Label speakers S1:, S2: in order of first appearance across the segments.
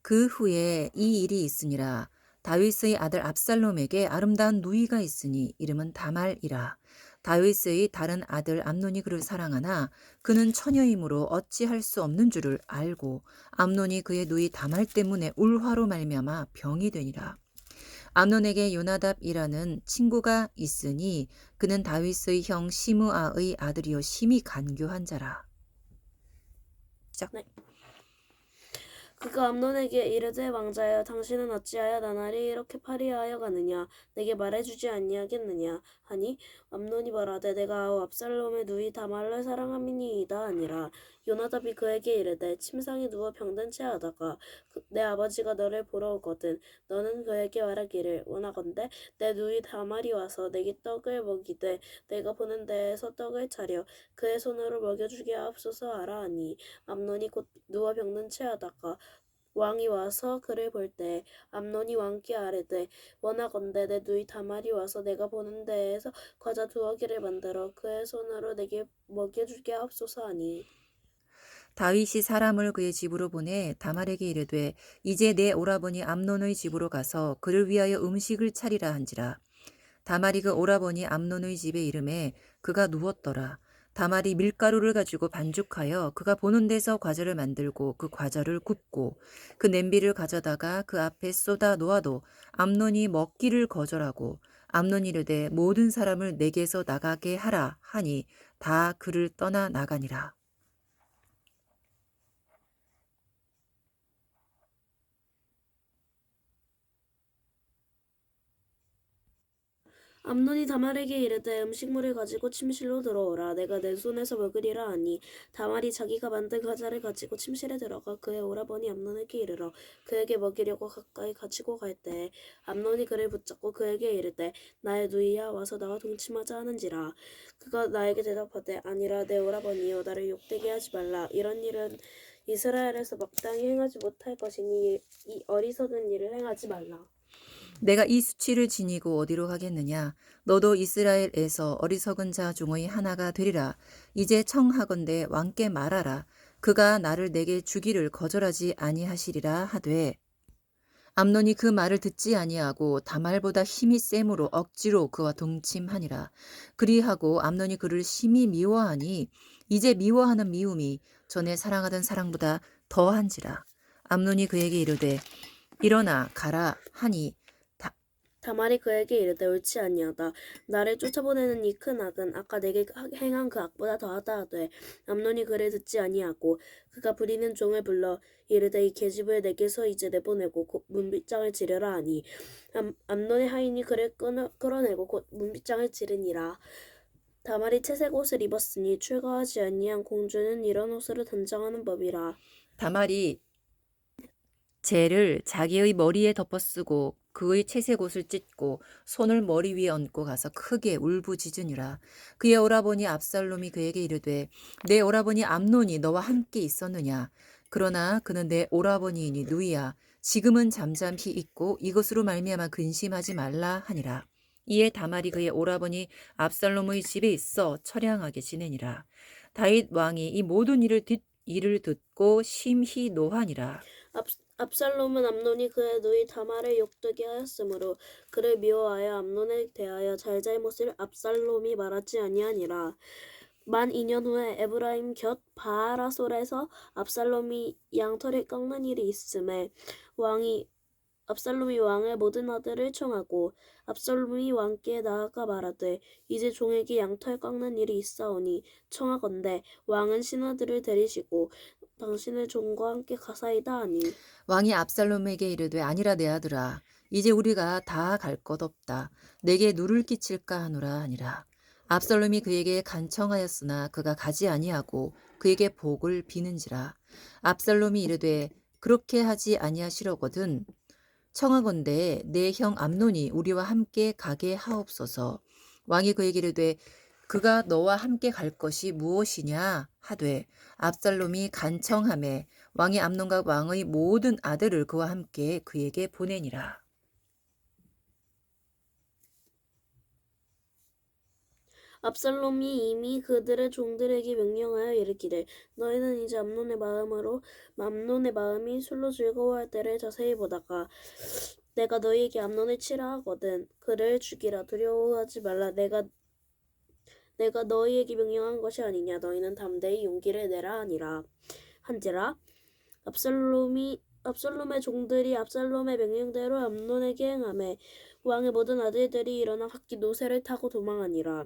S1: 그 후에 이 일이 있으니라. 다윗의 아들 압살롬에게 아름다운 누이가 있으니 이름은 다말이라. 다윗의 다른 아들 암논이 그를 사랑하나 그는 처녀이므로 어찌할 수 없는 줄을 알고 암논이 그의 누이 다말 때문에 울화로 말미암아 병이 되니라. 암논에게 요나답이라는 친구가 있으니 그는 다윗의 형 시므아의 아들이요 심히 간교한 자라. 시작.
S2: 네. 그가 암논에게 이르되 왕자여 당신은 어찌하여 나날이 이렇게 파리하여 가느냐 내게 말해주지 아니하겠느냐 하니 암논이 말하되 내가 아우 압살롬의 누이 다말을 사랑함이니이다 아니라. 요나답이 그에게 이르되 침상에 누워 병든 채 하다가 내 아버지가 너를 보러 오거든 너는 그에게 말하기를 원하건대 내 누이 다말이 와서 내게 떡을 먹이되 내가 보는 데에서 떡을 차려 그의 손으로 먹여주게 하옵소서 하라 하니. 암논이 곧 누워 병든 채 하다가 왕이 와서 그를 볼 때 암논이 왕께 아뢰되 원하건대 내 누이 다말이 와서 내가 보는 데에서 과자 두어 개를 만들어 그의 손으로 내게 먹여주게 하옵소서 하니.
S1: 다윗이 사람을 그의 집으로 보내 다말에게 이르되 이제 내 오라버니 암논의 집으로 가서 그를 위하여 음식을 차리라 한지라. 다말이 그 오라버니 암논의 집에 이름에 그가 누웠더라. 다말이 밀가루를 가지고 반죽하여 그가 보는 데서 과자를 만들고 그 과자를 굽고 그 냄비를 가져다가 그 앞에 쏟아 놓아도 암논이 먹기를 거절하고 암논이 이르되 모든 사람을 내게서 나가게 하라 하니 다 그를 떠나 나가니라.
S2: 암논이 다말에게 이르되 음식물을 가지고 침실로 들어오라 내가 내 손에서 먹으리라 하니. 다말이 자기가 만든 과자를 가지고 침실에 들어가 그의 오라버니 암논에게 이르러 그에게 먹이려고 가까이 가지고 갈 때 암논이 그를 붙잡고 그에게 이르되 나의 누이야 와서 나와 동침하자 하는지라. 그가 나에게 대답하되 아니라 내 오라버니여 나를 욕되게 하지 말라 이런 일은 이스라엘에서 마땅히 행하지 못할 것이니 이 어리석은 일을 행하지 말라.
S1: 내가 이 수치를 지니고 어디로 가겠느냐? 너도 이스라엘에서 어리석은 자 중의 하나가 되리라. 이제 청하건대 왕께 말하라. 그가 나를 내게 주기를 거절하지 아니하시리라 하되 암논이 그 말을 듣지 아니하고 다말보다 힘이 셈으로 억지로 그와 동침하니라. 그리하고 암논이 그를 심히 미워하니 이제 미워하는 미움이 전에 사랑하던 사랑보다 더한지라. 암논이 그에게 이르되 일어나 가라 하니
S2: 다말이 그에게 이르되 옳지 아니하다. 나를 쫓아보내는 이 큰 악은 아까 내게 행한 그 악보다 더하다 하되. 암논이 그를 듣지 아니하고 그가 부리는 종을 불러 이르되 이 계집을 내게서 이제 내보내고 곧 문빗장을 지르라 하니. 암논의 하인이 그를 끌어내고 곧 문빗장을 지르니라. 다말이 채색 옷을 입었으니 출가하지 아니한 공주는 이런 옷으로 단장하는 법이라.
S1: 다말이 재를 자기의 머리에 덮어쓰고 그의 채색 옷을 찢고 손을 머리 위에 얹고 가서 크게 울부짖으니라. 그의 오라버니 압살롬이 그에게 이르되 내 오라버니 암논이 너와 함께 있었느냐? 그러나 그는 내 오라버니이니 누이야. 지금은 잠잠히 있고 이것으로 말미암아 근심하지 말라 하니라. 이에 다말이 그의 오라버니 압살롬의 집에 있어 처량하게 지내니라. 다윗 왕이 이 모든 일을 듣고 심히 노하니라.
S2: 압살롬은 암논이 그의 누이 다말을 욕되게 하였으므로 그를 미워하여 암논에 대하여 잘잘못을 압살롬이 말하지 아니하니라. 만 2년 후에 에브라임 곁 바하라솔에서 압살롬이 양털을 깎는 일이 있음에 압살롬이 왕의 모든 아들을 청하고 압살롬이 왕께 나아가 말하되 이제 종에게 양털 깎는 일이 있사오니 청하건대 왕은 신하들을 데리시고 당신의 종과 함께 가사이다 하니.
S1: 왕이 압살롬에게 이르되 아니라 내 아들아 이제 우리가 다 갈 것 없다. 내게 누를 끼칠까 하노라 하니라. 압살롬이 그에게 간청하였으나 그가 가지 아니하고 그에게 복을 비는지라. 압살롬이 이르되 그렇게 하지 아니하시려거든 청하건대 내 형 암논이 우리와 함께 가게 하옵소서. 왕이 그에게 이르되 그가 너와 함께 갈 것이 무엇이냐 하되 압살롬이 간청하매 왕이 암논과 왕의 모든 아들을 그와 함께 그에게 보내니라.
S2: 압살롬이 이미 그들의 종들에게 명령하여 이르기를 너희는 이제 암논의 마음이 술로 즐거워할 때를 자세히 보다가 내가 너희에게 암논을 치라 하거든 그를 죽이라 두려워하지 말라 내가 너희에게 명령한 것이 아니냐 너희는 담대히 용기를 내라 한지라 압살롬의 종들이 압살롬의 명령대로 암논에게 행하매 왕의 모든 아들들이 일어나 각기 노새를 타고 도망하니라.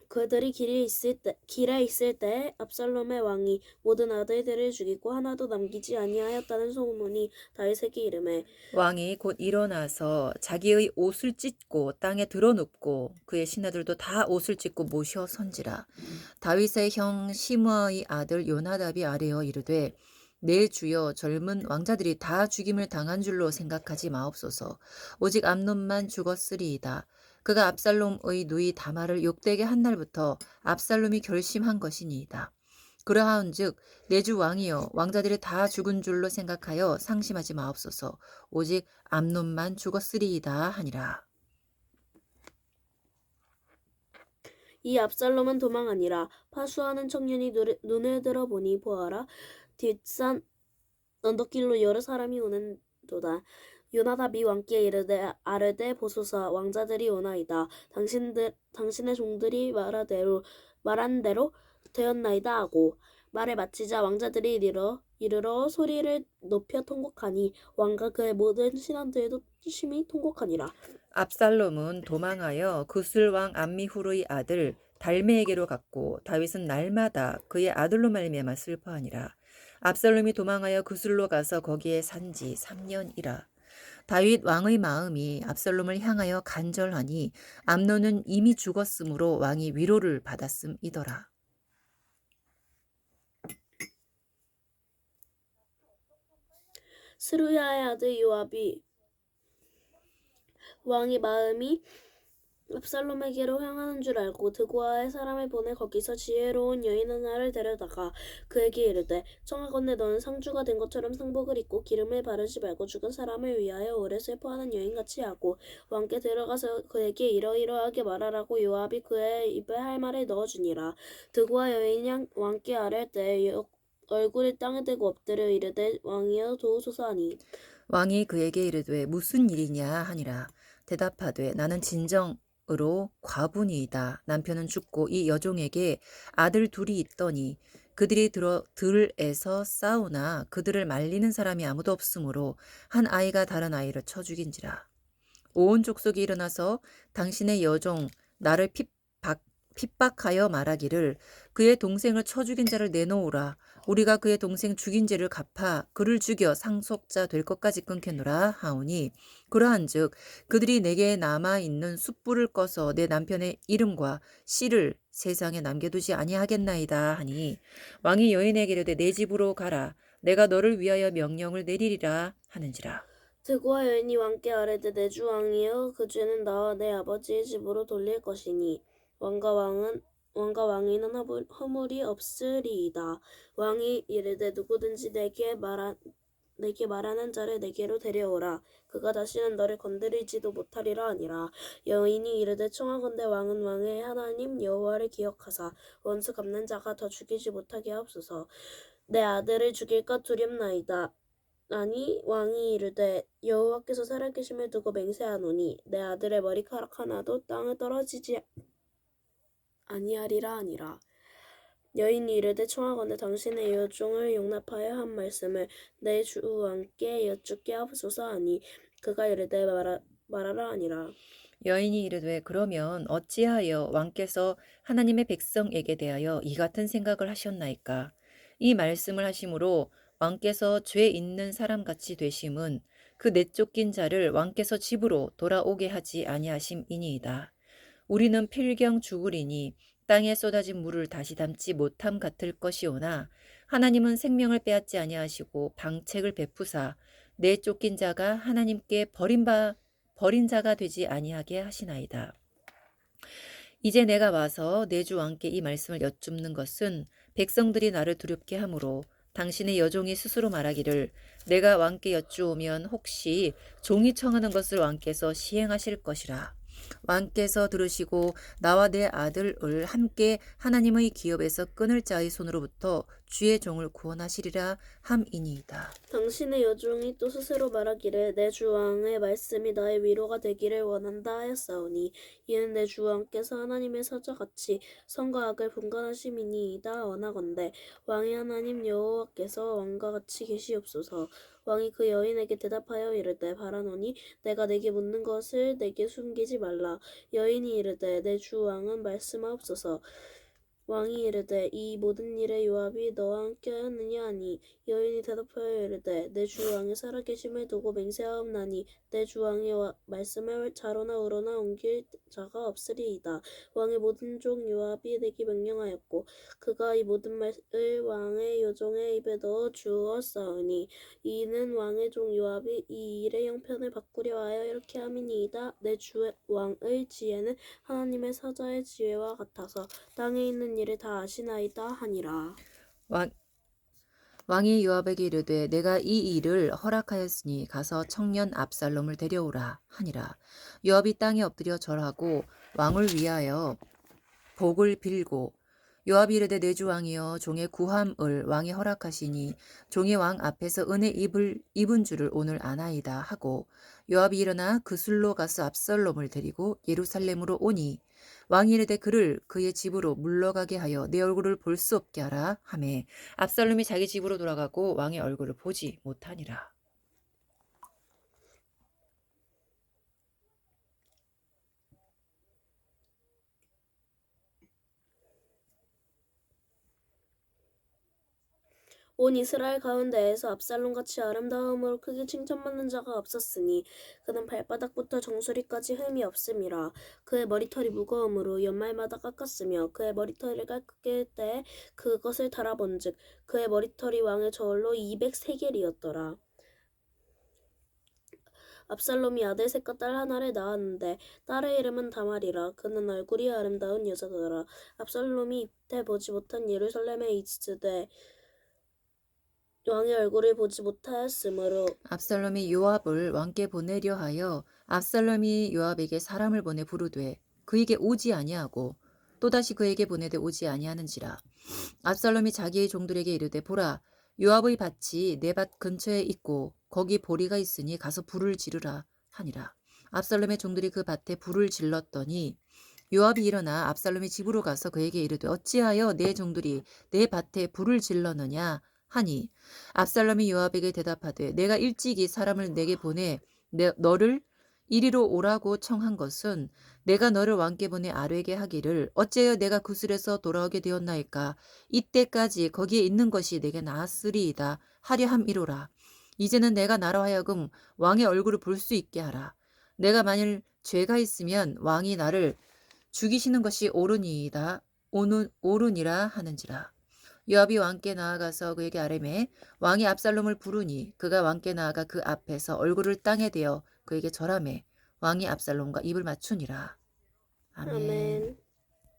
S2: 그들이 길에 있을 때 압살롬의 왕이 모든 아들들을 죽이고 하나도 남기지 아니하였다는 소문이 다윗에게 이르매
S1: 왕이 곧 일어나서 자기의 옷을 찢고 땅에 드러눕고 그의 신하들도 다 옷을 찢고 모셔 선지라. 다윗의 형 시므아의 아들 요나답이 아뢰어 이르되 내 주여 젊은 왕자들이 다 죽임을 당한 줄로 생각하지 마옵소서. 오직 암논만 죽었으리이다. 그가 압살롬의 누이 다말을 욕되게 한 날부터 압살롬이 결심한 것이니이다. 그러하온즉 내 주 왕이여 왕자들이 다 죽은 줄로 생각하여 상심하지 마옵소서. 오직 암논만 죽었으리이다 하니라.
S2: 이 압살롬은 도망하니라. 파수하는 청년이 눈을 들어보니 보아라 뒷산 언덕길로 여러 사람이 오는도다. 요나답이 왕께 이르되 아뢰되 보소서 왕자들이 오나이다. 당신의 종들이 말한 대로 되었나이다 하고 말을 마치자 왕자들이 이르러 소리를 높여 통곡하니 왕과 그의 모든 신하들도 심히 통곡하니라.
S1: 압살롬은 도망하여 구슬 왕 암미후르의 아들 달메에게로 갔고 다윗은 날마다 그의 아들로 말미암아 슬퍼하니라. 압살롬이 도망하여 구슬로 가서 거기에 산지 3년이라. 다윗 왕의 마음이 압살롬을 향하여 간절하니 암논은 이미 죽었으므로 왕이 위로를 받았음이더라.
S2: 스루야의 아들 요압이 왕의 마음이 압살롬에게로 향하는 줄 알고 드고아의 사람을 보내 거기서 지혜로운 여인 하나를 데려다가 그에게 이르되 청하건대 너는 상주가 된 것처럼 상복을 입고 기름을 바르지 말고 죽은 사람을 위하여 오래 슬퍼하는 여인같이 하고 왕께 들어가서 그에게 이러이러하게 말하라고 요압이 그의 입에 할 말을 넣어주니라. 드고아 여인이 왕께 아랠 때 얼굴을 땅에 대고 엎드려 이르되 왕이여 도우소서 하니
S1: 왕이 그에게 이르되 무슨 일이냐 하니라. 대답하되 나는 진정으로 과분이이다. 남편은 죽고 이 여종에게 아들 둘이 있더니 그들이 들에서 싸우나 그들을 말리는 사람이 아무도 없으므로 한 아이가 다른 아이를 쳐 죽인지라. 온 족속이 일어나서 당신의 여종 나를 핍박하여 말하기를 그의 동생을 쳐 죽인 자를 내놓으라. 우리가 그의 동생 죽인 죄를 갚아 그를 죽여 상속자 될 것까지 끊겠노라 하오니 그러한즉 그들이 내게 남아있는 숯불을 꺼서 내 남편의 이름과 씨를 세상에 남겨두지 아니하겠나이다 하니 왕이 여인에게 이르되 내 집으로 가라. 내가 너를 위하여 명령을 내리리라 하는지라.
S2: 드고아 여인이 왕께 아뢰되 내 주 왕이여 그 죄는 나와 내 아버지의 집으로 돌릴 것이니 왕과 왕위는 허물이 없으리이다. 왕이 이르되 누구든지 내게 말하는 자를 내게로 데려오라. 그가 다시는 너를 건드리지도 못하리라 하니라. 여인이 이르되 청하건대 왕은 왕의 하나님 여호와를 기억하사 원수 갚는 자가 더 죽이지 못하게 하옵소서. 내 아들을 죽일까 두렵나이다. 아니 왕이 이르되 여호와께서 살아계심을 두고 맹세하노니 내 아들의 머리카락 하나도 땅에 떨어지지 아니하리라 하니라. 여인이 이르되 청하건대 당신의 여종을 용납하여 한 말씀을 내 주 왕께 여쭙게 하옵소서 하니 그가 이르되 말하라 하니라.
S1: 여인이 이르되 그러면 어찌하여 왕께서 하나님의 백성에게 대하여 이 같은 생각을 하셨나이까? 이 말씀을 하심으로 왕께서 죄 있는 사람같이 되심은 그 내쫓긴 자를 왕께서 집으로 돌아오게 하지 아니하심이니이다. 우리는 필경 죽으리니 땅에 쏟아진 물을 다시 담지 못함 같을 것이오나 하나님은 생명을 빼앗지 아니하시고 방책을 베푸사 내쫓긴 자가 하나님께 버린 자가 되지 아니하게 하시나이다. 이제 내가 와서 내 주 왕께 이 말씀을 여쭙는 것은 백성들이 나를 두렵게 하므로 당신의 여종이 스스로 말하기를 내가 왕께 여쭈오면 혹시 종이 청하는 것을 왕께서 시행하실 것이라. 왕께서 들으시고 나와 내 아들을 함께 하나님의 기업에서 끊을 자의 손으로부터 주의 종을 구원하시리라 함이니이다.
S2: 당신의 여종이 또 스스로 말하기를 내 주 왕의 말씀이 나의 위로가 되기를 원한다 하였사오니 이는 내 주 왕께서 하나님의 사자같이 선과 악을 분간하심이니이다. 원하건대 왕의 하나님 여호와께서 왕과 같이 계시옵소서. 왕이 그 여인에게 대답하여 이르되 바라노니 내가 내게 묻는 것을 내게 숨기지 말라. 여인이 이르되 내 주 왕은 말씀하옵소서. 왕이 이르되 이 모든 일에 요압이 너와 함께하였느냐 하니 여인이 대답하여 이르되 내 주 왕의 살아계심을 두고 맹세하옵나니 내 주 왕의 말씀을 좌로나 우로나 옮길 자가 없으리이다. 왕의 모든 종 요압이 내게 명령하였고 그가 이 모든 말을 왕의 여종의 입에 넣어 주었사오니 이는 왕의 종 요압이 이 일의 형편을 바꾸려 하여 이렇게 함이니이다. 내 주 왕의 지혜는 하나님의 사자의 지혜와 같아서 땅에 있는 일을 다 아시나이다 하니라.
S1: 왕이 요압에게 이르되 내가 이 일을 허락하였으니 가서 청년 압살롬을 데려오라 하니라. 요압이 땅에 엎드려 절하고 왕을 위하여 복을 빌고 요압이 이르되 내 주 왕이여 종의 구함을 왕이 허락하시니 종이 왕 앞에서 은혜 입은 줄을 오늘 아나이다 하고 요압이 일어나 그 술로 가서 압살롬을 데리고 예루살렘으로 오니 왕이 이르되 그를 그의 집으로 물러가게 하여 내 얼굴을 볼 수 없게 하라 하매 압살롬이 자기 집으로 돌아가고 왕의 얼굴을 보지 못하니라.
S2: 온 이스라엘 가운데에서 압살롬같이 아름다움으로 크게 칭찬받는 자가 없었으니 그는 발바닥부터 정수리까지 흠이 없음이라. 그의 머리털이 무거움으로 연말마다 깎았으며 그의 머리털을 깎을 때 그것을 달아본즉 그의 머리털이 왕의 저울로 200세겔이었더라. 압살롬이 아들 셋과 딸 하나를 낳았는데 딸의 이름은 다말이라. 그는 얼굴이 아름다운 여자더라. 압살롬이 이때 보지 못한 예루살렘에 있으되 왕의 얼굴을 보지 못하였으므로
S1: 압살롬이 요압을 왕께 보내려 하여 압살롬이 요압에게 사람을 보내 부르되 그에게 오지 아니하고 또다시 그에게 보내되 오지 아니하는지라. 압살롬이 자기의 종들에게 이르되 보라 요압의 밭이 내 밭 근처에 있고 거기 보리가 있으니 가서 불을 지르라 하니라. 압살롬의 종들이 그 밭에 불을 질렀더니 요압이 일어나 압살롬의 집으로 가서 그에게 이르되 어찌하여 내 종들이 내 밭에 불을 질렀느냐 하니 압살롬이 요압에게 대답하되 내가 일찍이 사람을 내게 보내 너를 이리로 오라고 청한 것은 내가 너를 왕께 보내 아뢰게 하기를 어찌하여 내가 구슬에서 돌아오게 되었나이까 이때까지 거기에 있는 것이 내게 나았으리이다 하려 함이로라. 이제는 내가 나로 하여금 왕의 얼굴을 볼 수 있게 하라. 내가 만일 죄가 있으면 왕이 나를 죽이시는 것이 옳으니라 하는지라. 요압이 왕께 나아가서 그에게 아뢰매 왕이 압살롬을 부르니 그가 왕께 나아가 그 앞에서 얼굴을 땅에 대어 그에게 절하매 왕이 압살롬과 입을 맞추니라. 아멘.
S2: 아멘.